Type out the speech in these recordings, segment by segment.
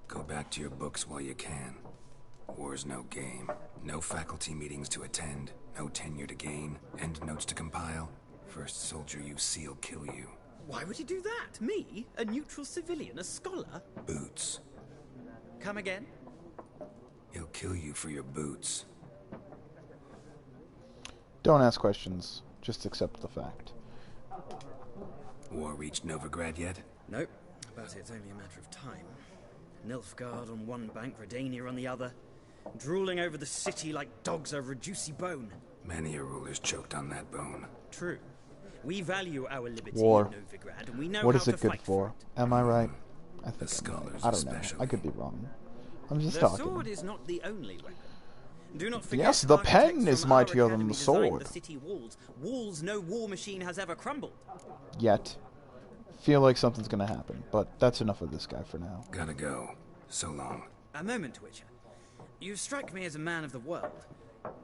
Go back to your books while you can. War's no game. No faculty meetings to attend, no tenure to gain, end notes to compile. First soldier you see will kill you. Why would he do that? Me? A neutral civilian? A scholar? Boots. Come again? He'll kill you for your boots. Don't ask questions. Just accept the fact. War reached Novigrad yet? Nope, but it's only a matter of time. Nilfgaard on one bank, Redania on the other. Drooling over the city like dogs over a juicy bone. Many a ruler's choked on that bone. True. We value our liberty War. in Novigrad, and we know What how is to it good fight for? it. Am I right? I think The scholars I don't know. especially. I could be wrong. I'm just The talking. sword is not the only weapon. Do not forget Yes, the architects pen is from our mightier than academy the designed sword. The city walls. Walls no war machine has ever crumbled. Yet. Feel like something's gonna happen, but that's enough of this guy for now. Gotta go. So long. A moment, Witcher. You strike me as a man of the world.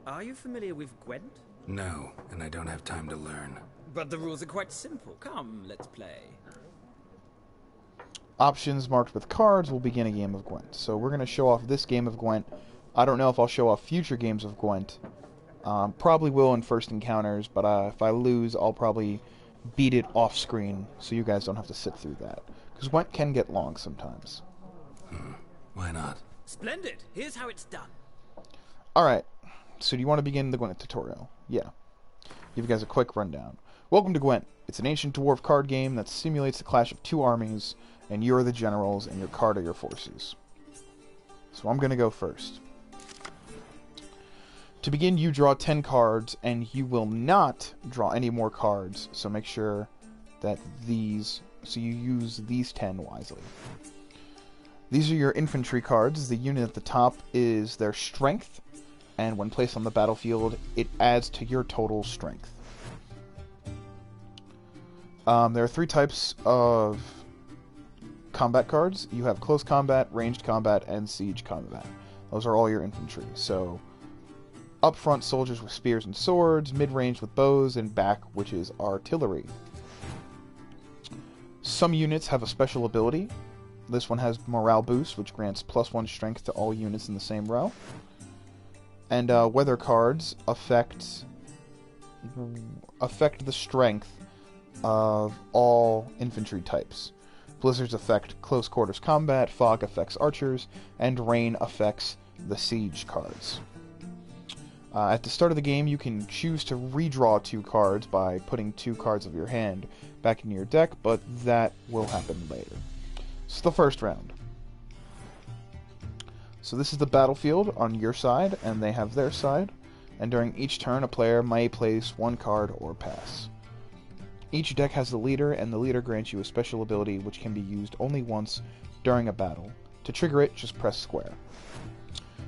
Are you familiar with Gwent? No, and I don't have time to learn. But the rules are quite simple. Come, let's play. Options marked with cards will begin a game of Gwent. So we're going to show off this game of Gwent. I don't know if I'll show off future games of Gwent. Probably will in first encounters, but if I lose, I'll probably beat it off screen so you guys don't have to sit through that. Because Gwent can get long sometimes. Why not? Splendid. Here's how it's done. Alright, so do you want to begin the Gwent tutorial? Yeah. Give you guys a quick rundown. Welcome to Gwent. It's an ancient dwarf card game that simulates the clash of two armies, and you're the generals, and your card are your forces. So I'm going to go first. To begin, you draw 10 cards, and you will not draw any more cards, so make sure that you use these 10 wisely. These are your infantry cards. The unit at the top is their strength, and when placed on the battlefield, it adds to your total strength. There are 3 types of combat cards. You have close combat, ranged combat, and siege combat. Those are all your infantry. So, up front, soldiers with spears and swords, mid-range with bows, and back, which is artillery. Some units have a special ability. This one has morale boost, which grants +1 strength to all units in the same row. And weather cards affect the strength of all infantry types. Blizzards affect close quarters combat, fog affects archers, and rain affects the siege cards. At the start of the game, you can choose to redraw 2 cards by putting 2 cards of your hand back into your deck, but that will happen later. So the first round. So this is the battlefield on your side, and they have their side, and during each turn a player may place 1 card or pass. Each deck has the leader, and the leader grants you a special ability which can be used only once during a battle. To trigger it, just press square.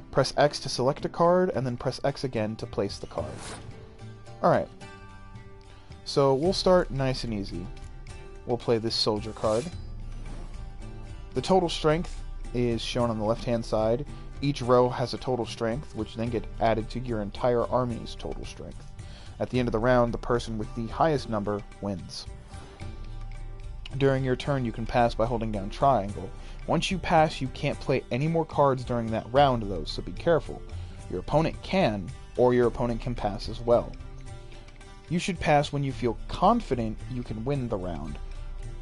Press X to select a card, and then press X again to place the card. Alright. So we'll start nice and easy. We'll play this soldier card. The total strength is shown on the left-hand side. Each row has a total strength, which then get added to your entire army's total strength. At the end of the round, the person with the highest number wins. During your turn, you can pass by holding down triangle. Once you pass, you can't play any more cards during that round, though, so be careful. Your opponent can, or your opponent can pass as well. You should pass when you feel confident you can win the round.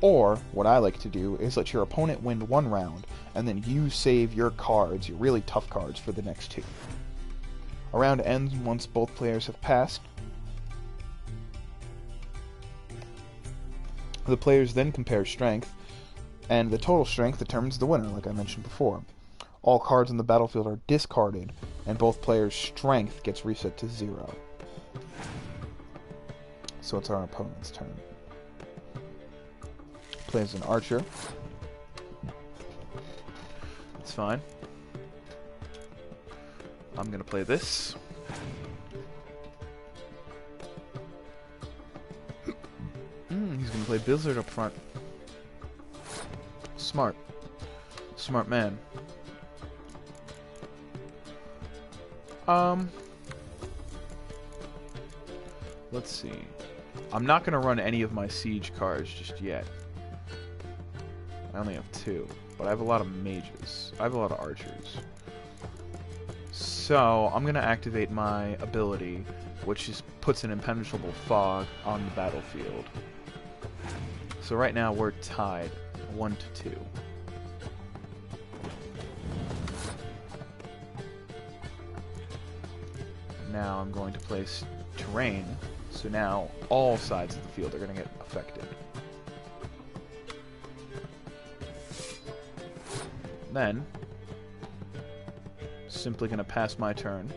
Or, what I like to do, is let your opponent win 1 round, and then you save your cards, your really tough cards, for the next 2. A round ends once both players have passed. The players then compare strength, and the total strength determines the winner, like I mentioned before. All cards on the battlefield are discarded, and both players' strength gets reset to 0. So it's our opponent's turn. Plays an archer. It's fine. I'm gonna play this. He's gonna play Blizzard up front. Smart. Smart man. Let's see. I'm not gonna run any of my siege cards just yet. I only have 2. but I have a lot of mages. I have a lot of archers. So, I'm going to activate my ability, which puts an impenetrable fog on the battlefield. So right now we're tied, 1-2. Now I'm going to place terrain, so now all sides of the field are going to get affected. Then, simply going to pass my turn.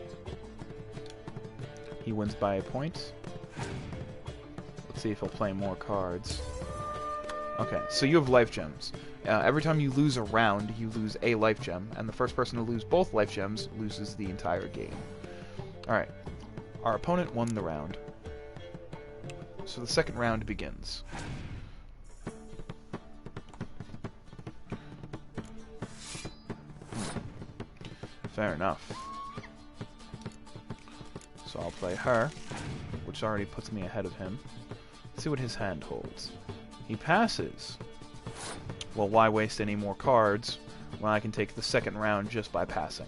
He wins by a point. Let's see if he'll play more cards. Okay, so you have life gems. Every time you lose a round, you lose a life gem, and the first person to lose both life gems loses the entire game. Alright, our opponent won the round. So the second round begins. Fair enough. So I'll play her, which already puts me ahead of him. Let's see what his hand holds. He passes. Well, why waste any more cards when I can take the second round just by passing?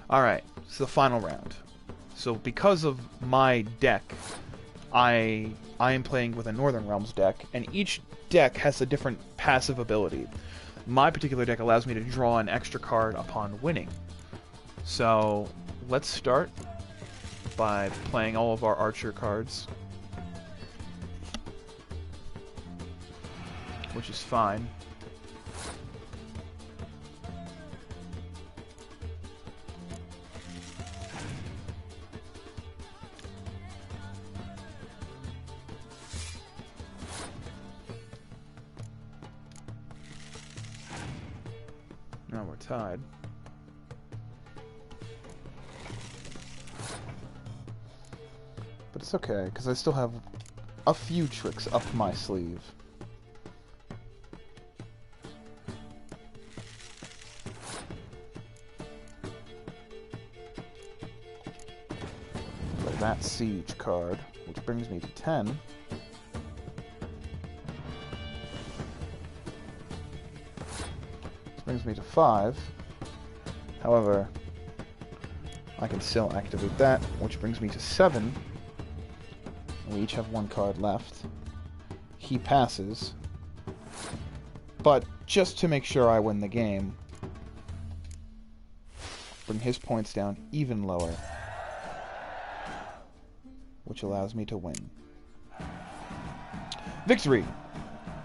Alright, so the final round. So because of my deck, I am playing with a Northern Realms deck, and each deck has a different passive ability. My particular deck allows me to draw an extra card upon winning. So let's start by playing all of our archer cards, which is fine. Now we're tied. But it's okay, because I still have a few tricks up my sleeve. Play that siege card, which brings me to 10. This brings me to 5. However, I can still activate that, which brings me to 7. We each have one card left. He passes. But just to make sure I win the game, bring his points down even lower, which allows me to win. Victory!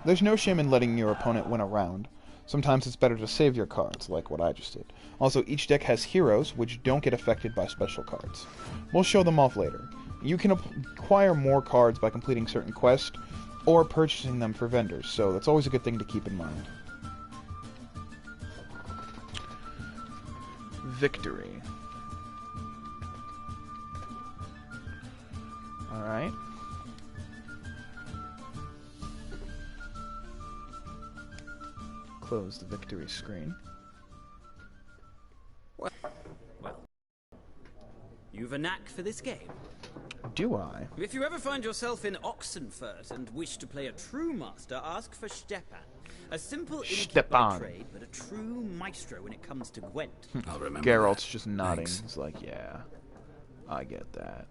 There's no shame in letting your opponent win a round. Sometimes it's better to save your cards, like what I just did. Also, each deck has heroes, which don't get affected by special cards. We'll show them off later. You can acquire more cards by completing certain quests, or purchasing them for vendors, so that's always a good thing to keep in mind. Victory. Alright. Close the victory screen. Well, you've a knack for this game. Do I? If you ever find yourself in Oxenfurt and wish to play a true master, ask for Stepan. A simple idiot by trade, but a true maestro when it comes to Gwent. I'll remember. Geralt's just nodding. Thanks. He's like, yeah, I get that.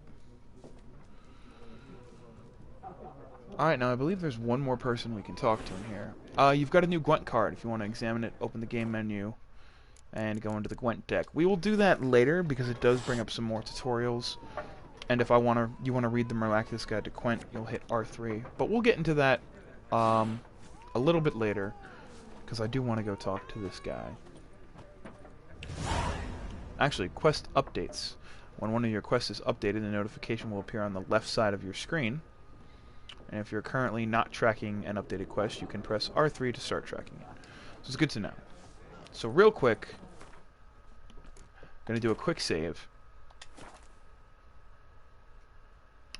Alright, now I believe there's one more person we can talk to in here. You've got a new Gwent card. If you want to examine it, open the game menu and go into the Gwent deck. We will do that later because it does bring up some more tutorials. And if you want to read the Miraculous Guide to Gwent, you'll hit R3. But we'll get into that a little bit later because I do want to go talk to this guy. Actually, quest updates. When one of your quests is updated, a notification will appear on the left side of your screen. And if you're currently not tracking an updated quest, you can press R3 to start tracking it. So it's good to know. So real quick, I'm going to do a quick save.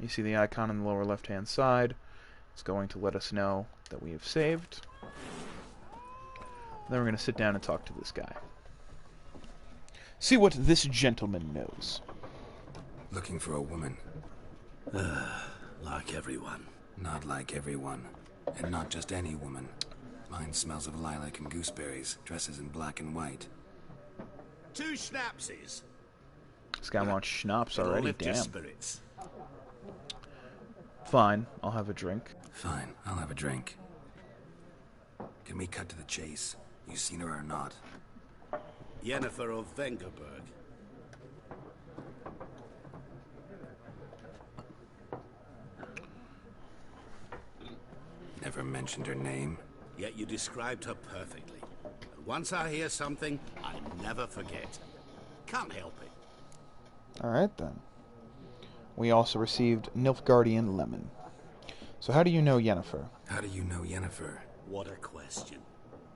You see the icon on the lower left-hand side. It's going to let us know that we have saved. Then we're going to sit down and talk to this guy. See what this gentleman knows. Looking for a woman. Like everyone. Not like everyone. And not just any woman. Mine smells of lilac and gooseberries, dresses in black and white. 2 schnapsies. This guy wants schnapps It'll already, lift your damn. spirits. Fine, I'll have a drink. Fine, I'll have a drink. Can we cut to the chase? You seen her or not? Yennifer of Vengerberg. Never mentioned her name. Yet you described her perfectly. And once I hear something, I never forget. Can't help it. Alright then. We also received Nilfgaardian Lemon. So how do you know Yennefer? How do you know Yennefer? What a question.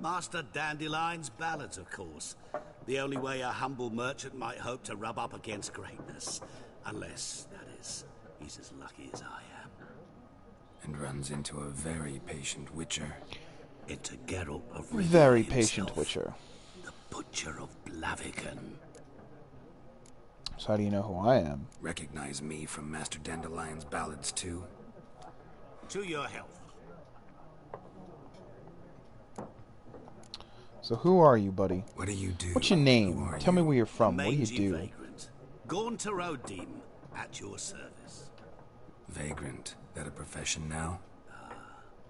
Master Dandelion's ballads, of course. The only way a humble merchant might hope to rub up against greatness. Unless, that is, he's as lucky as I am. And runs into a very patient witcher. Into Geralt of Rivia Very himself, patient witcher. the Butcher of Blaviken. So how do you know who I am? Recognize me from Master Dandelion's ballads too? To your health. So who are you, buddy? What do you do? What's your Who name? are Tell me you? where you're from. A What do you mangy do? vagrant. Gaunter Odim, at your service. Vagrant. That a profession now?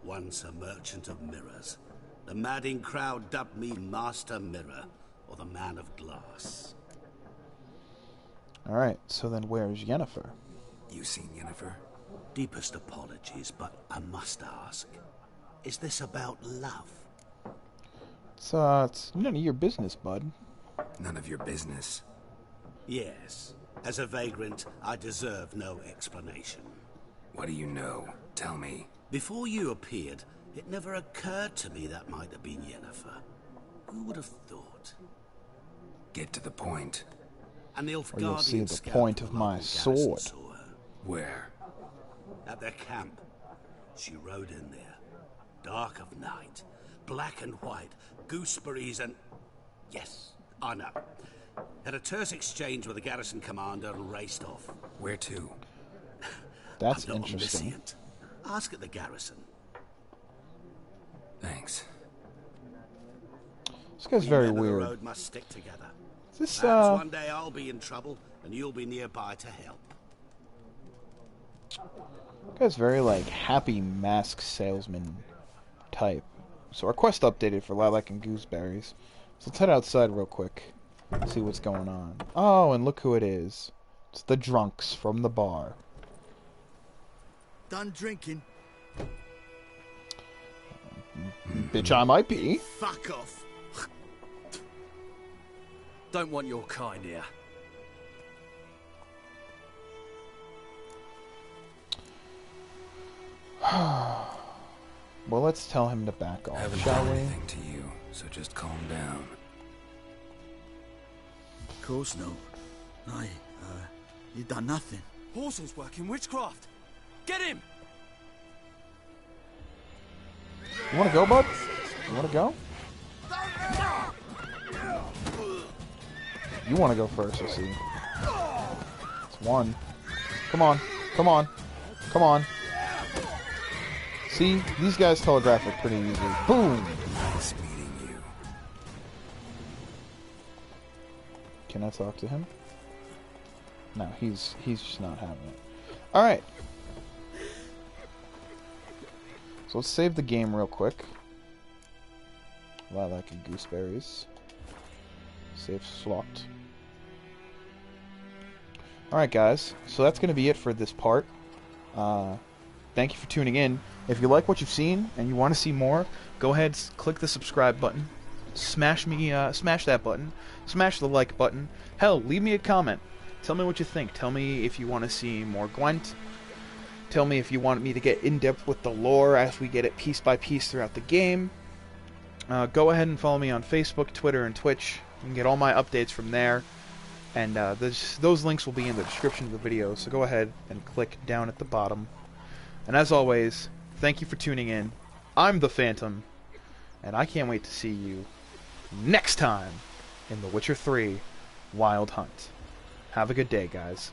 Once a merchant of mirrors. The madding crowd dubbed me Master Mirror, or the Man of Glass. Alright, so then where's Yennefer? You seen Yennefer? Deepest apologies, but I must ask. Is this about love? It's none of your business, bud. None of your business. Yes. As a vagrant, I deserve no explanation. What do you know? Tell me. Before you appeared, it never occurred to me that might have been Yennefer. Who would have thought? Get to the point. An Or you'll Nilfgaardian see the scout point from of the my local garrison sword. saw her. Where? At their camp. She rode in there. Dark of night. Black and white. Gooseberries and... Yes, I know. Had a terse exchange with the garrison commander and raced off. Where to? That's I'm not interesting. omniscient. Ask at the garrison. Thanks. This guy's We very men of the weird. road must stick together. Is this, Perhaps one day I'll be in trouble and you'll be nearby to help. guy's very, like, happy mask salesman type. So our quest updated for Lilac and Gooseberries. So let's head outside real quick. See what's going on. Oh, and look who it is. It's the drunks from the bar. Done drinking. Bitch, I might be. Fuck off. Don't want your kind here. Well, let's tell him to back I off, haven't shall done we? anything to you, so just calm down. Of course no. You done nothing. Horsel's working witchcraft. Get him! You wanna go, bud? You wanna go? You wanna go first, I see. It's one. Come on. Come on. Come on. See? These guys telegraph it pretty easily. Boom! Nice meeting you. Can I talk to him? No, he's just not having it. Alright. So let's save the game real quick. Lilac and Gooseberries. Save slot. Alright guys, so that's going to be it for this part. Thank you for tuning in. If you like what you've seen and you want to see more, go ahead, click the subscribe button. Smash that button. Smash the like button. Hell, leave me a comment. Tell me what you think. Tell me if you want to see more Gwent. Tell me if you want me to get in-depth with the lore as we get it piece by piece throughout the game. Go ahead and follow me on Facebook, Twitter, and Twitch. You can get all my updates from there. And those links will be in the description of the video, so go ahead and click down at the bottom. And as always, thank you for tuning in. I'm the Phantom, and I can't wait to see you next time in The Witcher 3 Wild Hunt. Have a good day, guys.